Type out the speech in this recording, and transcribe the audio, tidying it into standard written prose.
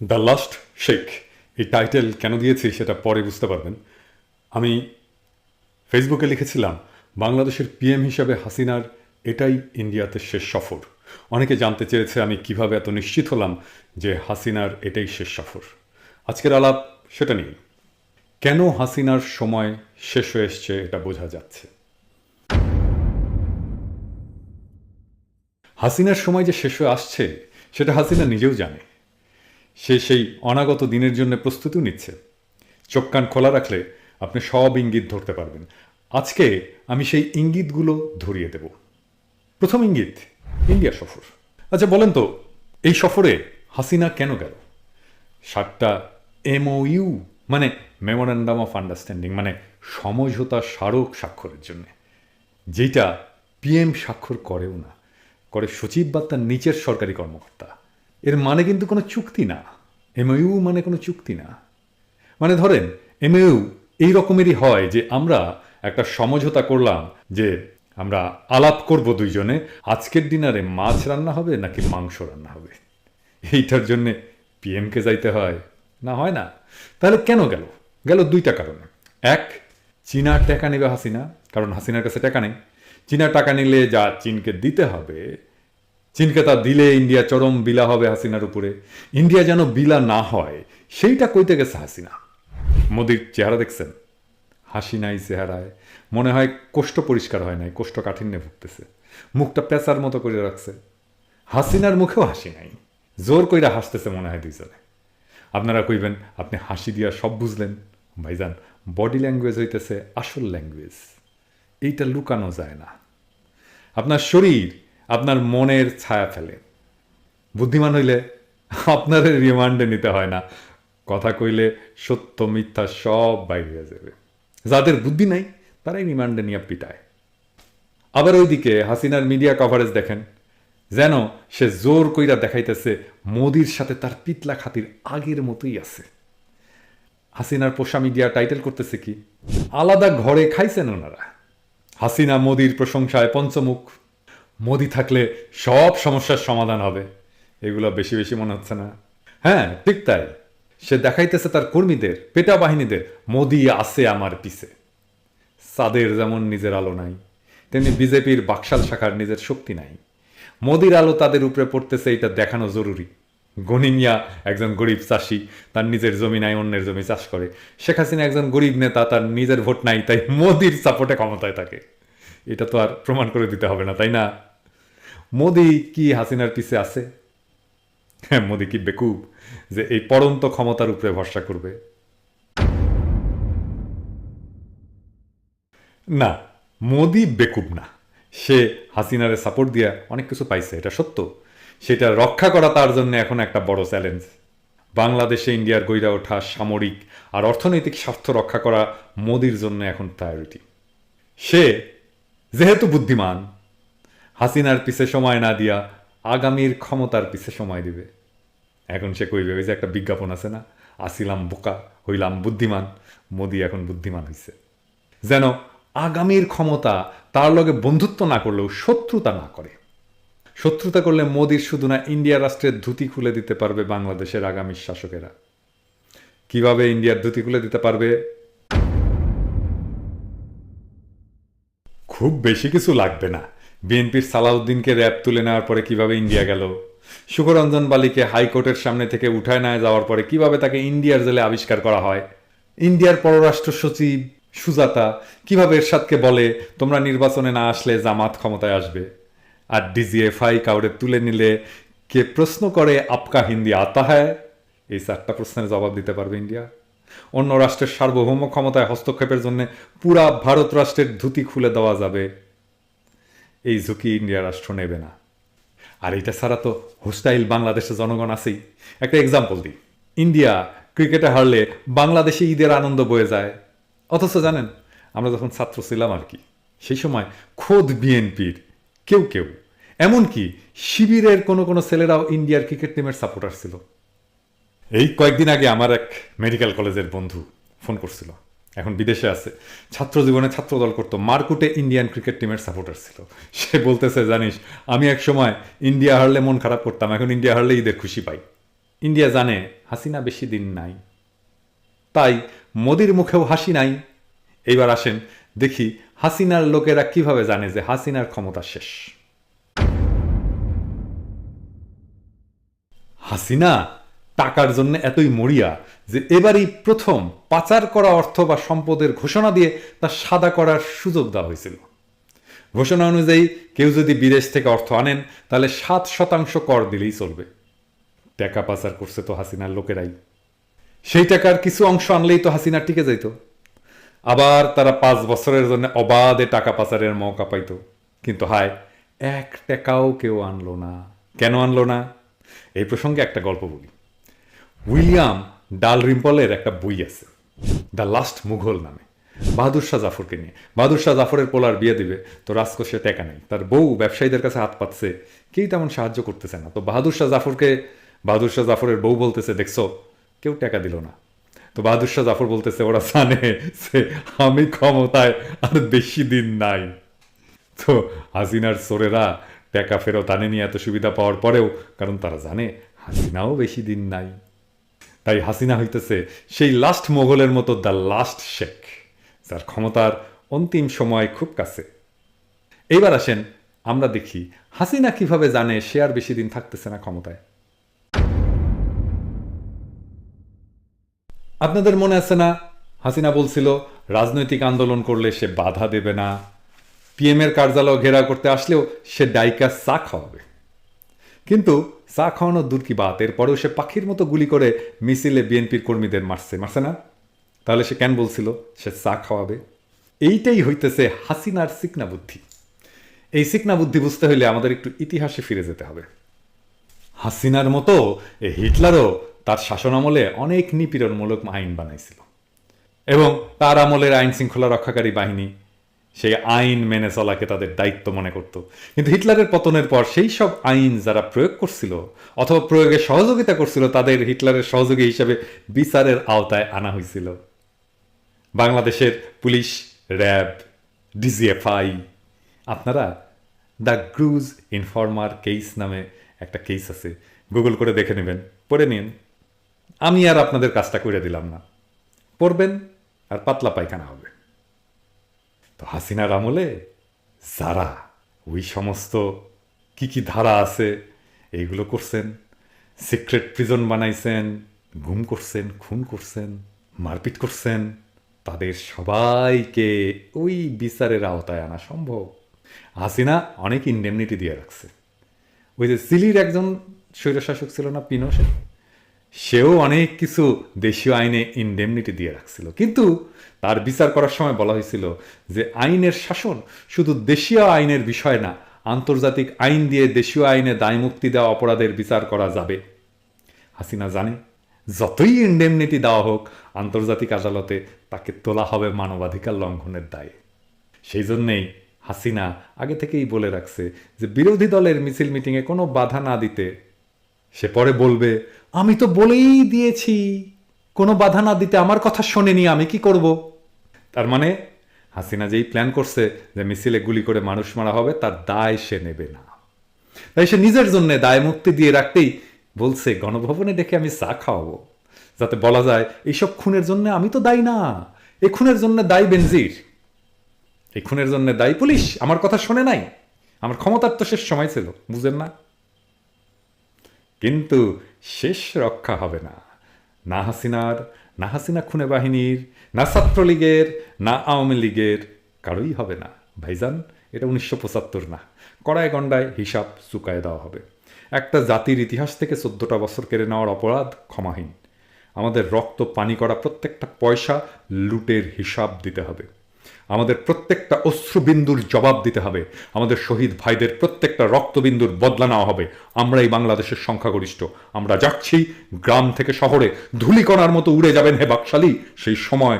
The last Sheikh, এই title কেন দিয়েছি সেটা পরে বুঝতে পারবেন। আমি ফেসবুকে লিখেছিলাম বাংলাদেশের পিএম হিসাবে হাসিনার এটাই ইন্ডিয়াতে শেষ সফর। অনেকে জানতে চেয়েছে আমি কিভাবে এত নিশ্চিত হলাম যে হাসিনার এটাই শেষ সফর। আজকের আলাপ সেটা নিয়ে। কেন হাসিনার সময় শেষ হয়ে এসছে এটা বোঝা যাচ্ছে। হাসিনার সময় যে শেষ হয়ে আসছে সেটা হাসিনা নিজেও জানে। সে সেই অনাগত দিনের জন্য প্রস্তুতিও নিচ্ছে। চোখ কান খোলা রাখলে আপনি সব ইঙ্গিত ধরতে পারবেন। আজকে আমি সেই ইঙ্গিতগুলো ধরিয়ে দেব। প্রথম ইঙ্গিত, ইন্ডিয়া সফর। আচ্ছা বলেন তো, এই সফরে হাসিনা কেন গেল? 7টা এমওইউ মানে মেমোরেন্ডাম অফ আন্ডারস্ট্যান্ডিং মানে সমঝোতা স্মারক স্বাক্ষরের জন্য, যেটা পিএম স্বাক্ষর করেও না, করে সচিব বা তার নিচের সরকারি কর্মকর্তা। এর মানে কিন্তু কোনো চুক্তি না। এমওইউ মানে কোনো চুক্তি না। মানে ধরেন এমওইউ এই রকমেরই হয় যে আমরা একটা সমঝোতা করলাম যে আমরা আলাপ করব দুইজনে, আজকের ডিনারে মাছ রান্না হবে নাকি মাংস রান্না হবে। এইটার জন্যে পিএমকে যাইতে হয় না, হয় না। তাহলে কেন গেল? গেল দুইটা কারণে। এক, চীনার টাকা নেবে হাসিনা, কারণ হাসিনার কাছে টাকা নেই। চীনা টাকা নিলে যা চীনকে দিতে হবে, চীনকে তা দিলে ইন্ডিয়া চরম বিলা হবে হাসিনার উপরে। ইন্ডিয়া যেন বিলা না হয় সেইটা কইতে গেছে হাসিনা। মোদির চেহারা দেখছেন? হাসি নাই চেহারায়, মনে হয় কোষ্ঠ পরিষ্কার হয় নাই, কোষ্ঠকাঠিন্যে ভুগতেছে। মুখটা পেঁচার মতো করে রাখছে। হাসিনার মুখেও হাসি নাই, জোর কইরা হাসতেছে মনে হয় দুইজনে। আপনারা কইবেন আপনি হাসি দিয়া সব বুঝলেন। ভাইজান, বডি ল্যাঙ্গুয়েজ হইতেছে আসল ল্যাঙ্গুয়েজ, এইটা লুকানো যায় না। আপনার শরীর আপনার মনের ছায়া ফেলে। বুদ্ধিমান হইলে আপনার রিমান্ডে নিতে হয় না, কথা কইলে সত্য মিথ্যা সব বাইরে হয়ে যাবে। যাদের বুদ্ধি নাই তারাই রিমান্ডে নিয়ে পিটায়। আবার ওইদিকে হাসিনার মিডিয়া কভারেজ দেখেন, যেন সে জোর কইরা দেখাইতেছে মোদির সাথে তার পিতলা খাতির আগের মতোই আছে। হাসিনার পোষা মিডিয়া টাইটেল করতেছে কি, আলাদা ঘরে খাইছেন ওনারা। হাসিনা মোদির প্রশংসায় পঞ্চমুখ, মোদি থাকলে সব সমস্যার সমাধান হবে। এগুলো বেশি বেশি মনে হচ্ছে না? হ্যাঁ ঠিক তাই। সে দেখাইতেছে তার কর্মীদের, পেটা বাহিনীদের, মোদি আছে আমার পিছে। সাদের যেমন নিজের আলো নাই, তেমনি বিজেপির বাকশাল শাখার নিজের শক্তি নাই। মোদির আলো তাদের উপরে পড়তেছে, এটা দেখানো জরুরি। গনিমিয়া একজন গরিব চাষি, তার নিজের জমি নাই, অন্যের জমি চাষ করে। শেখ হাসিনা একজন গরিব নেতা, তার নিজের ভোট নাই, তাই মোদির সাপোর্টে ক্ষমতায় থাকে। এটা তো আর প্রমাণ করে দিতে হবে না, তাই না? মোদি কি হাসিনার পিছে আছে? হ্যাঁ, মোদি কি বেকুব যে এই পড়ন্ত ক্ষমতার উপরে ভরসা করবে? না, মোদি বেকুব না। সে হাসিনারে সাপোর্ট দিয়া অনেক কিছু পাইছে, এটা সত্য। সেটা রক্ষা করা তার জন্য এখন একটা বড় চ্যালেঞ্জ। বাংলাদেশে ইন্ডিয়ার গইরা ওঠা সামরিক আর অর্থনৈতিক স্বার্থ রক্ষা করা মোদির জন্য এখন প্রায়োরিটি। সে যেহেতু বুদ্ধিমান, হাসিনার পিছে সময় না দিয়া আগামীর ক্ষমতার পিছে সময় দিবে। এখন সে কইবে, ওই যে একটা বিজ্ঞাপন আছে না, আসিলাম বোকা হইলাম বুদ্ধিমান। মোদি এখন বুদ্ধিমান হইছে, যেন আগামীর ক্ষমতা তার লগে বন্ধুত্ব না করলেও শত্রুতা না করে। শত্রুতা করলে মোদির শুধু না, ইন্ডিয়া রাষ্ট্রের ধুতি খুলে দিতে পারবে বাংলাদেশের আগামী শাসকেরা। কিভাবে ইন্ডিয়ার ধুতি খুলে দিতে পারবে? খুব বেশি কিছু লাগবে না। বিএনপির সালাউদ্দিনকে র্যাব তুলে নেওয়ার পরে কিভাবে ইন্ডিয়া গেল, সুখরঞ্জন বালিকে হাইকোর্টের সামনে থেকে উঠায় না যাওয়ার পরে কিভাবে তাকে ইন্ডিয়ার জেলে আবিষ্কার করা হয়, ইন্ডিয়ার পররাষ্ট্র সচিব সুজাতা কিভাবে এরশাদকে বলে তোমরা নির্বাচনে না আসলে জামাত ক্ষমতায় আসবে, আর ডিজিএফআই কাউরে তুলে নিলে কে প্রশ্ন করে আপকা হিন্দি আতা হ্যায়। এই 4টা প্রশ্নের জবাব দিতে পারবে ইন্ডিয়া। অন্য রাষ্ট্রের সার্বভৌম ক্ষমতায় হস্তক্ষেপের জন্য পুরা ভারত রাষ্ট্রের ধুতি খুলে দেওয়া যাবে। এই ঝুঁকি ইন্ডিয়া রাষ্ট্র নেবে না। আর এটা ছাড়া তো হোস্টাইল বাংলাদেশের জনগণ আছেই। একটা এক্সাম্পল দিই, ইন্ডিয়া ক্রিকেটে হারলে বাংলাদেশে ঈদের আনন্দ বয়ে যায়। অথচ জানেন, আমরা যখন ছাত্র ছিলাম আর কি, সেই সময় খোদ বিএনপির কেউ কেউ, এমনকি শিবিরের কোনো কোনো ছেলেরাও ইন্ডিয়ার ক্রিকেট টিমের সাপোর্টার ছিল। এই কয়েকদিন আগে আমার এক মেডিকেল কলেজের বন্ধু ফোন করছিল, এখন বিদেশে আছে। ছাত্র জীবনে ছাত্রদল করতো, মারকুটে ইন্ডিয়ান ক্রিকেট টিমের সাপোর্টার ছিল। সে বলতেছে, জানিস আমি এক সময় ইন্ডিয়া হারলে মন খারাপ করতাম, এখন ইন্ডিয়া হারলে ঈদের খুশি পাই। ইন্ডিয়া জানে হাসিনা বেশি দিন নাই, তাই মোদির মুখেও হাসি নাই। এইবার আসেন দেখি হাসিনার লোকেরা কিভাবে জানে যে হাসিনার ক্ষমতা শেষ। হাসিনা টাকার জন্য এতই মরিয়া যে এবারই প্রথম পাচার করা অর্থ বা সম্পদের ঘোষণা দিয়ে তা সাদা করার সুযোগ দেওয়া হয়েছিল। ঘোষণা অনুযায়ী কেউ যদি বিদেশ থেকে অর্থ আনেন তাহলে 7% কর দিলেই চলবে। টাকা পাচার করছে তো হাসিনার লোকেরাই, সেই টাকার কিছু অংশ আনলেই তো হাসিনা টিকে যাইত। আবার তারা 5 বছরের জন্য অবাধে টাকা পাচারের মৌকা পাইত। কিন্তু হায়, 1 টাকাও কেউ আনলো না। কেন আনলো না? এই প্রসঙ্গে একটা গল্প বলি। উইলিয়াম ডালরিম্পলের একটা বই আছে, দ্য লাস্ট মুঘল নামে, বাহাদুর শাহ জাফরকে নিয়ে। বাহাদুর শাহ জাফরের পোলার বিয়ে দিবে, তো রাজকোষে টাকা নেই, তার বউ ব্যবসায়ীদের কাছে হাত পাতছে, কেউ তেমন সাহায্য করতেছে না। তো বাহাদুর শাহ জাফরের বউ বলতেছে, দেখছো কেউ টাকা দিল না। তো বাহাদুর শাহ জাফর বলতেছে, ওরা জানে যে আমি ক্ষমতায় আর বেশি দিন নাই। তো হাসিনার চোরেরা টাকা ফেরত আনেনি এত সুবিধা পাওয়ার পরেও, কারণ তারা জানে হাসিনাও বেশি দিন নাই। তাই হাসিনা হইতেছে সেই লাস্ট মোগলের মতো দ্য লাস্ট শেখ, যার ক্ষমতার অন্তিম সময় খুব কাছে। এইবার আসেন আমরা দেখি হাসিনা কিভাবে জানে সে আর বেশি দিন থাকতেছে না ক্ষমতায়। আপনাদের মনে আছে না, হাসিনা বলছিল রাজনৈতিক আন্দোলন করলে সে বাধা দেবে না, পিএম এর কার্যালয় ঘেরাও করতে আসলেও সে ডাইকা চা খাওয়াবে। কিন্তু চা খাওয়ানোর দূর কি বাত, এরপরেও সে পাখির মতো গুলি করে মিছিলে বিএনপির কর্মীদের মারছে না? তাহলে সে কেন বলছিল সে চা খাওয়াবে? এইটাই হইতেছে হাসিনার সিকনা বুদ্ধি। এই সিকনা বুদ্ধি বুঝতে হইলে আমাদের একটু ইতিহাসে ফিরে যেতে হবে। হাসিনার মতো হিটলারও তার শাসনামলে অনেক নিপীড়নমূলক আইন বানাইছিল, এবং তার আমলের আইন শৃঙ্খলা রক্ষাকারী বাহিনী সেই আইন মেনে চলাকে তাদের দায়িত্ব মনে করত। কিন্তু হিটলারের পতনের পর সেই সব আইন যারা প্রয়োগ করছিল অথবা প্রয়োগে সহযোগিতা করছিল, তাদের হিটলারের সহযোগী হিসেবে বিচারের আওতায় আনা হয়েছিল। বাংলাদেশের পুলিশ, র্যাব, ডিজিএফআই, আপনারা দ্য ক্রুজ ইনফরমার কেস নামে একটা কেস আছে, গুগল করে দেখে নেবেন, পড়ে নিন। আমি আর আপনাদের কাজটা করে দিলাম না, পড়বেন আর পাতলা পায়খানা হবে। তো হাসিনার আমলে যারা ওই সমস্ত কি ধারা আছে এইগুলো করছেন, সিক্রেট প্রিজন বানাইছেন, গুম করছেন, খুন করছেন, মারপিট করছেন, তাদের সবাইকে ওই বিচারের আওতায় আনা সম্ভব। হাসিনা অনেক ইন্ডেমনিটি দিয়ে রাখছে। ওই যে চিলির একজন স্বৈরশাসক ছিল না, পিনোশেট, সেও অনেক কিছু দেশীয় আইনে ইন্ডেমনিটি দিয়ে রাখছিল। কিন্তু তার বিচার করার সময় বলা হয়েছিল যে আইনের শাসন শুধু দেশীয় আইনের বিষয় না, আন্তর্জাতিক আইন দিয়ে দেশীয় আইনে দায়মুক্তি দেওয়া অপরাধের বিচার করা যাবে। হাসিনা জানে যতই ইন্ডেমনিটি দেওয়া হোক, আন্তর্জাতিক আদালতে তাকে তোলা হবে মানবাধিকার লঙ্ঘনের দায়ে। সেই জন্যেই হাসিনা আগে থেকেই বলে রাখছে যে বিরোধী দলের মিছিল মিটিংয়ে কোনো বাধা না দিতে। সে পরে বলবে, আমি তো বলেই দিয়েছি কোনো বাধা না দিতে, আমার কথা শোনেনি, আমি কি করব? তার মানে হাসিনা যেই প্ল্যান করছে যে মিছিলে গুলি করে মানুষ মারা হবে, তার দায় সে নেবে না। তাই সে নিজের জন্য দায় মুক্তি দিয়ে রাখতেই বলছে গণভবনে ডেকে আমি চা খাওয়াবো, যাতে বলা যায় এইসব খুনের জন্য আমি তো দায়ী না, এই খুনের জন্য দায়ী বেনজির, এই খুনের জন্য দায়ী পুলিশ, আমার কথা শোনে নাই, আমার ক্ষমতার তো শেষ সময় ছিল, বুঝেন না? কিন্তু শেষ রক্ষা হবে না, না হাসিনার, না হাসিনা খুনে বাহিনীর, না ছাত্রলীগের, না আওয়ামী লীগের, কারোই হবে না ভাইজান। এটা 1975 না, কড়ায় গন্ডায় হিসাব চুকায় দেওয়া হবে। একটা জাতির ইতিহাস থেকে 14টা বছর কেড়ে নেওয়ার অপরাধ ক্ষমাহীন। আমাদের রক্ত পানি করা প্রত্যেকটা পয়সা লুটের হিসাব দিতে হবে। আমাদের প্রত্যেকটা অশ্রুবিন্দুর জবাব দিতে হবে। আমাদের শহীদ ভাইদের প্রত্যেকটা রক্তবিন্দুর বদলা নেওয়া হবে। আমরাই বাংলাদেশের সংখ্যাগরিষ্ঠ, আমরা যাচ্ছি গ্রাম থেকে শহরে, ধূলিকণার মতো উড়ে যাবেন হে বাকশালী, সেই সময়